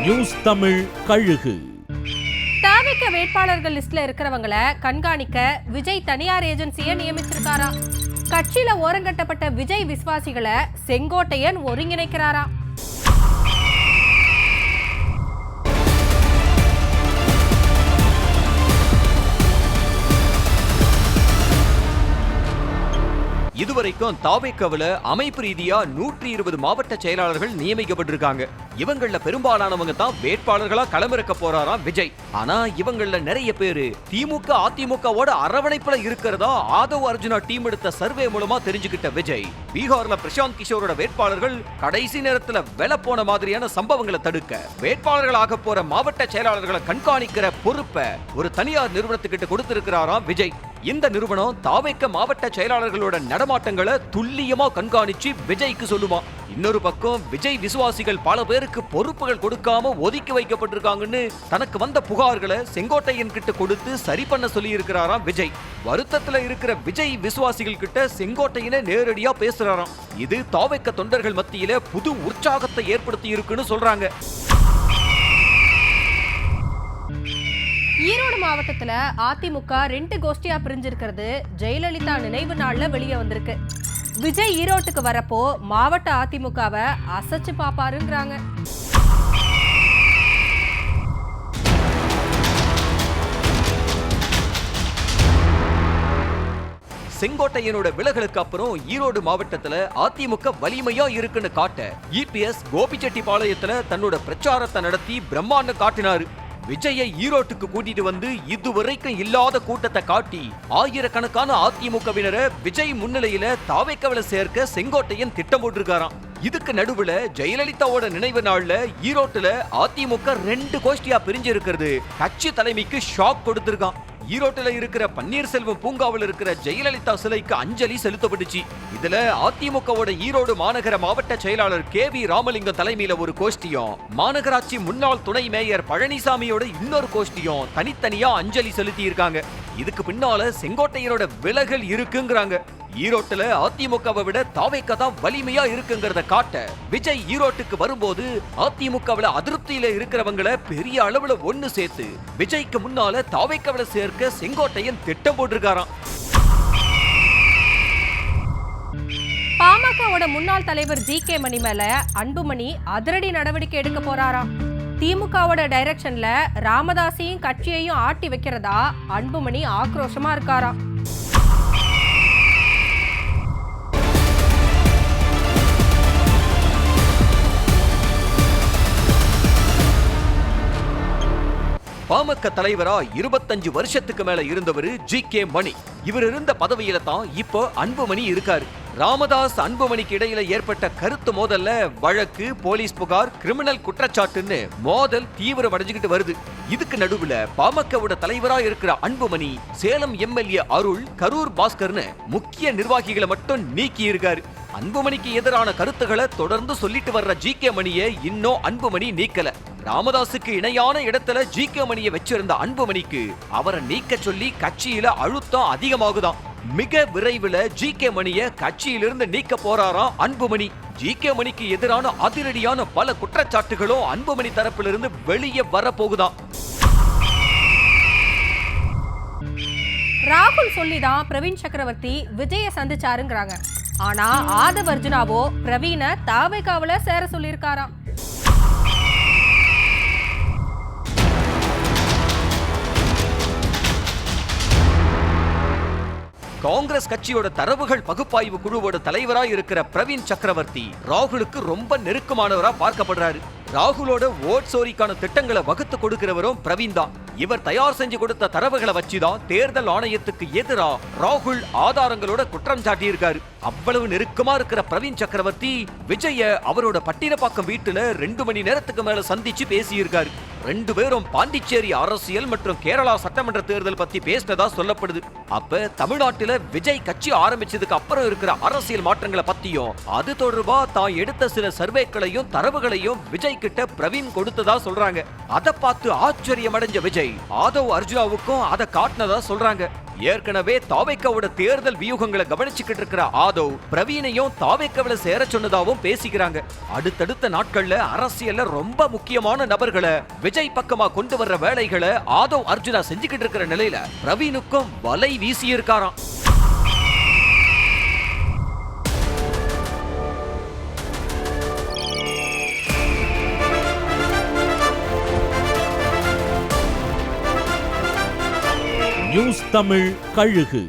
News Tamil கழுகு. தாவிக வேட்பாளர்கள் லிஸ்ட்ல இருக்கிறவங்களை கண்காணிக்க விஜய் தனியார் ஏஜென்சியை நியமிச்சிருக்காரா. கட்சியில ஓரங்கட்டப்பட்ட விஜய் விசுவாசிகளை செங்கோட்டையன் ஒருங்கிணைக்கிறாரா. இதுவரைக்கும் தாவேக்கவுல அமைப்பு ரீதியா 120 மாவட்ட செயலாளர்கள் நியமிக்கப்பட்டிருக்காங்க. இவங்கள பெரும்பாலானவங்க தான் வேட்பாளர்களா களமிறக்க போறாராம் விஜய். ஆனா இவங்கள நிறைய பேரு திமுக அதிமுகவோட அரவணைப்புல இருக்கிறதா ஆதவ் அர்ஜுனா டீம் எடுத்த சர்வே மூலமா தெரிஞ்சுக்கிட்ட விஜய் பீகார்ல பிரசாந்த் கிஷோரோட வேட்பாளர்கள் கடைசி நேரத்துல வெல போன மாதிரியான சம்பவங்களை தடுக்க வேட்பாளர்களாக போற மாவட்ட செயலாளர்களை கண்காணிக்கிற பொறுப்பை ஒரு தனியார் நிறுவனத்துக்கிட்ட கொடுத்திருக்கிறாராம் விஜய். இந்த நிறுவனம் தாவேக்க மாவட்ட செயலாளர்களோட நடமாட்டங்களை துல்லியமா கண்காணிச்சு விஜய்க்கு சொல்லுமா. இன்னொரு பக்கம் விஜய் விசுவாசிகள் பல பேருக்கு பொறுப்புகள் கொடுக்காம ஒதுக்கி வைக்கப்பட்டிருக்காங்கன்னு தனக்கு வந்த புகார்களை செங்கோட்டையன் கிட்ட கொடுத்து சரி பண்ண சொல்லி இருக்கிறாராம் விஜய். வருத்தத்துல இருக்கிற விஜய் விசுவாசிகள் கிட்ட செங்கோட்டையனை நேரடியா பேசுறாராம். இது தாவேக்க தொண்டர்கள் மத்தியில புது உற்சாகத்தை ஏற்படுத்தி இருக்குன்னு சொல்றாங்க. ஈரோடு மாவட்டத்துல அதிமுக 2 கோஷ்டியா பிரிஞ்சிருக்கிறது ஜெயலலிதா நினைவு நாள்ல வெளியே வந்திருக்கு. விஜய் ஈரோட்டுக்கு வரப்போ மாவட்ட அதிமுகவை அசைச்சு பாப்பாருங்கிறாங்க. செங்கோட்டையனோட விலகலுக்கு அப்புறம் ஈரோடு மாவட்டத்துல அதிமுக வலிமையா இருக்குன்னு காட்ட இபிஎஸ் கோபிச்செட்டிப்பாளையத்துல தன்னோட பிரச்சாரத்தை நடத்தி பிரம்மாண்டம் காட்டினாரு. விஜயை ஈரோட்டுக்கு கூட்டிட்டு வந்து இதுவரைக்கும் இல்லாத கூட்டத்தை காட்டி ஆயிரக்கணக்கான அதிமுகவினரை விஜய் முன்னிலையில தாவேக்கவுல சேர்க்க செங்கோட்டையன் திட்டம் போட்டிருக்காராம். இதுக்கு நடுவுல ஜெயலலிதாவோட நினைவு நாள்ல ஈரோட்டுல அதிமுக 2 கோஷ்டியா பிரிஞ்சு இருக்கிறது கட்சி தலைமைக்கு ஷாக் கொடுத்திருக்கான். ஈரோட்டுல இருக்கிற பன்னீர்செல்வம் பூங்காவில் இருக்கிற ஜெயலலிதா சிலைக்கு அஞ்சலி செலுத்தப்பட்டுச்சு. இதுல அதிமுகவோட ஈரோடு மாநகர மாவட்ட செயலாளர் KV ராமலிங்கம் தலைமையில ஒரு கோஷ்டியும் மாநகராட்சி முன்னாள் துணை மேயர் பழனிசாமியோட இன்னொரு கோஷ்டியும் தனித்தனியா அஞ்சலி செலுத்தி இருக்காங்க. இதுக்கு பின்னால செங்கோட்டையனோட விலகல் இருக்குங்கிறாங்க. ஈரோட்டுல அதிமுகவை விட தாவேக்க தான் வலிமையா இருக்குங்கிறத காட்ட விஜய் ஈரோட்டுக்கு வரும்போது அதிமுகவுல அதிருப்தியில இருக்கிறவங்களை பெரிய அளவுல ஒண்ணு சேர்த்து விஜய்க்கு முன்னால தாவேக்கவுல சேர்க்க செங்கோட்டையன் திட்டம் போட்டிருக்காராம். பாமகவோட முன்னாள் தலைவர் GK மணி மேல அன்புமணி அதிரடி நடவடிக்கை எடுக்க போறாராம். திமுகவோட டைரக்ஷன்ல ராமதாஸையும் கட்சியையும் ஆட்டி வைக்கிறதா அன்புமணி ஆக்ரோஷமா இருக்காராம். பாமக தலைவரா 25 வருஷத்துக்கு மேல இருந்தவர் GK மணி. இவர் இருந்த பதவியில தான் இப்போ அன்புமணி இருக்காரு. ராமதாஸ் அன்புமணிக்கு இடையில ஏற்பட்ட கருத்து மோதல்ல வழக்கு, போலீஸ் புகார், கிரிமினல் குற்றச்சாட்டுன்னு மோதல் தீவிரமடைஞ்சுக்கிட்டு வருது. இதுக்கு நடுவுல பாமகவோட தலைவரா இருக்கிற அன்புமணி சேலம் MLA அருள், கரூர் பாஸ்கர்னு முக்கிய நிர்வாகிகளை மட்டும் நீக்கி இருக்காரு. அன்புமணிக்கு எதிரான கருத்துக்களை தொடர்ந்து சொல்லிட்டு வர்ற GK மணியை இன்னும் அன்புமணி நீக்கல. ராமதாசுக்கு இணையான இடத்துல GK மணியை வச்சிருந்த அன்புமணிக்கு அவரை நீக்க சொல்லி கட்சியில அழுத்தம் அதிகமாகுதான். மிக விரைவில் GK மணியை கட்சியிலிருந்து நீக்க போறாராம் அன்புமணி. GK மணிக்கு எதிரான அதிரடியான பல குற்றச்சாட்டுகளும் அன்புமணி தரப்பிலிருந்து வெளியே வரப்போகுதாம். ராகுல் சொல்லிதான் பிரவீன் சக்கரவர்த்தி விஜய சந்திச்சாருங்கிறாங்க. ஆனா ஆதவ் அர்ஜுனாவோ பிரவீன தாவேக்காவுல சேர சொல்லியிருக்காராம். காங்கிரஸ் கட்சியோட தரவுகள் பகுப்பாய்வு குழுவோட தலைவரா இருக்கிற பிரவீன் சக்கரவர்த்தி ராகுலுக்கு ரொம்ப நெருக்கமானவரா பார்க்கப்படுறாரு. ராகுலோட ஓட் சோரிக்கான திட்டங்களை வகுத்து கொடுக்கிறவரும் பிரவீன் தான். இவர் தயார் செஞ்சு கொடுத்த தரவுகளை வச்சுதான் தேர்தல் ஆணையத்துக்கு எதிரா ராகுல் ஆதாரங்களோட குற்றம் சாட்டியிருக்காரு. அவ்வளவு நெருக்கமா இருக்கிற பிரவீன் சக்கரவர்த்தி விஜய அவரோட பட்டினப்பாக்கம் வீட்டுல 2 மணி நேரத்துக்கு மேல சந்திச்சு பேசியிருக்காரு. 2 பேரும் பாண்டிச்சேரி அரசியல் மற்றும் கேரளா சட்டமன்ற தேர்தல் பத்தி பேசினதா சொல்லப்படுது. அப்ப தமிழ்நாட்டில விஜய் கட்சி ஆரம்பிச்சதுக்கு அப்புறம் இருக்கிற அரசியல் மாற்றங்களை பத்தியும் அது தொடர்பா தான் எடுத்த சில சர்வேக்களையும் தரவுகளையும் விஜய் விஜய் கிட்ட பிரவீன் கொடுத்ததா சொல்றாங்க. அத பார்த்து ஆச்சரியம் அடைஞ்ச விஜய் ஆதவ் அர்ஜுனாவுக்கும் அத காட்டினதா சொல்றாங்க. ஏற்கனவே தாவேக்காவோட தேர்தல் வியூகங்களை கவனிச்சுக்கிட்டு இருக்கிற ஆதவ் பிரவீனையும் தாவேக்காவில சேர சொன்னதாவும் பேசிக்கிறாங்க. அடுத்தடுத்த நாட்கள்ல அரசியல்ல ரொம்ப முக்கியமான நபர்களை விஜய் பக்கமா கொண்டு வர்ற வேலைகளை ஆதவ் அர்ஜுனா செஞ்சுக்கிட்டு இருக்கிற நிலையில பிரவீனுக்கும் வலை வீசி இருக்காராம். நியூஸ் தமிழ் கழுகு.